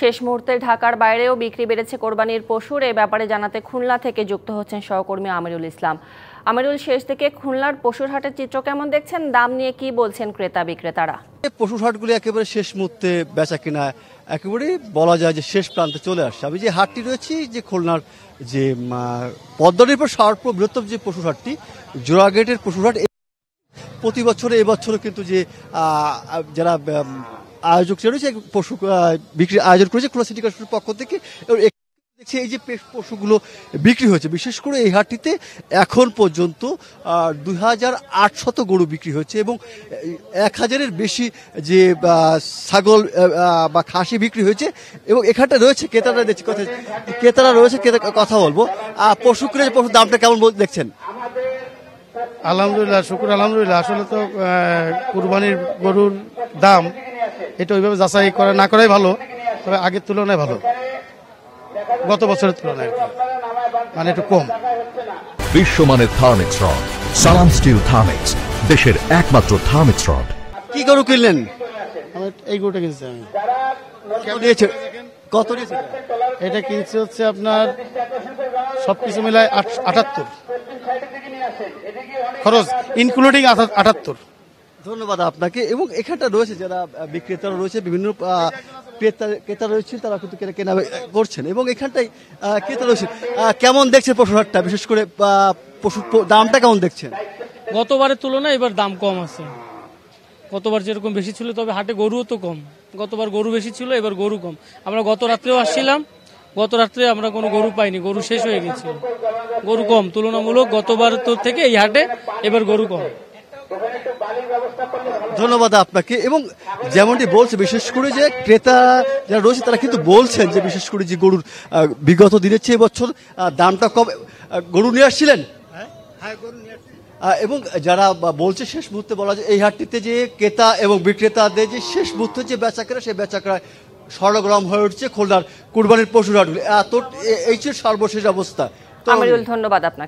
শেষ মুহূর্তে ঢাকার বাইরেও বিক্রি বেড়েছে কোরবানির পশুর। এ ব্যাপারে জানাতে খুলনা থেকে যুক্ত হচ্ছেন সহকর্মী আমিরুল ইসলাম। আমিরুল, শেষ থেকে খুলনার পশুর হাটের চিত্র কেমন দেখছেন? দাম নিয়ে কি বলছেন ক্রেতা বিক্রেতারা? পশুর হাটগুলি একেবারে শেষ মুহূর্তে বেচা কিনা একেবারেই বলা যায় যে শেষ প্রান্তে চলে আসছে। আমি যে হাটটি রয়েছি, যে খুলনার যে পদ্মার পর সর্ববৃহত্তম যে পশুর হাটটি, জোড়াগেটের পশুর হাট, প্রতি বছরে এবছরও কিন্তু যে যারা আয়োজক রয়েছে পশু বিক্রির আয়োজন করেছে খুলনা সিটি কর্পোরেশনের পক্ষ থেকে, দেখছি এই যে পশুগুলো বিক্রি হয়েছে। বিশেষ করে এই হাটটিতে এখন পর্যন্ত 2800 গরু বিক্রি হয়েছে এবং 1000-এর বেশি যে ছাগল বা খাসি বিক্রি হয়েছে। এবং এখানটা রয়েছে ক্রেতারা, দেখছি ক্রেতারা রয়েছে, কথা বলবো। পশু কিনে পশুর দামটা কেমন দেখছেন? আলহামদুলিল্লাহ, শুকুর আলহামদুলিল্লাহ। আসলে তো কুরবানির গরুর দাম এটা ওইভাবে যাচাই করা না করাই ভালো, তবে আগের তুলনায় ভালো, গত বছরের তুলনায় মানে একটু কম। বিশ্বমানের থার্মিক্স রড, সালাম স্টিল থার্মিক্স, দেশের একমাত্র থার্মিক্স রড। কি গরু কিনলেন? আমি এই গরুটা কিনছি। আমি কত নিয়েছে? এটা কিনছি হচ্ছে আপনার সবকিছু মিলায় 78 খরচ, ইনক্লুডিং 78। ধন্যবাদ আপনাকে। এবং এখানটা রয়েছে যারা বিক্রেতারা রয়েছে, বিভিন্ন ক্রেতা রয়েছে, তারা কিন্তু কেনা করছেন। এবং এখানটাই ক্রেতা রয়েছে। কেমন দেখছেন পশুর হাটটা? বিশেষ করে পশুর দামটা কেমন দেখছেন? গতবারের তুলনায় এবার দাম কম আছে। গতবার যেরকম বেশি ছিল, তবে হাটে গরুও তো কম। গতবার গরু বেশি ছিল, এবার গরু কম। আমরা গত রাত্রেও আসছিলাম, গত রাত্রে আমরা কোনো গরু পাইনি, গরু শেষ হয়ে গেছিল। গরু কম তুলনামূলক গতবার থেকে এই হাটে এবার গরু কম। ধন্যবাদ আপনাকে। এবং যেমনটি বলছে, বিশেষ করে যে ক্রেতা যারা রয়েছে তারা কিন্তু বলছেন যে বিশেষ করে যে গরুর বিগত দিনের চেয়ে এবছর দামটা কম। গরু নিয়ে আসছিলেন? এবং যারা বলছে শেষ মুহূর্তে বলা যায় এই হাটটিতে যে ক্রেতা এবং বিক্রেতাদের যে শেষ মুহূর্তে যে বেচাকেনা, সেই বেচাকেনা সরগরম হয়ে উঠছে খুলনার কুরবানির পশুর হাটগুলি। এই ছিল সর্বশেষ অবস্থা। আমিরুল, ধন্যবাদ আপনাকে।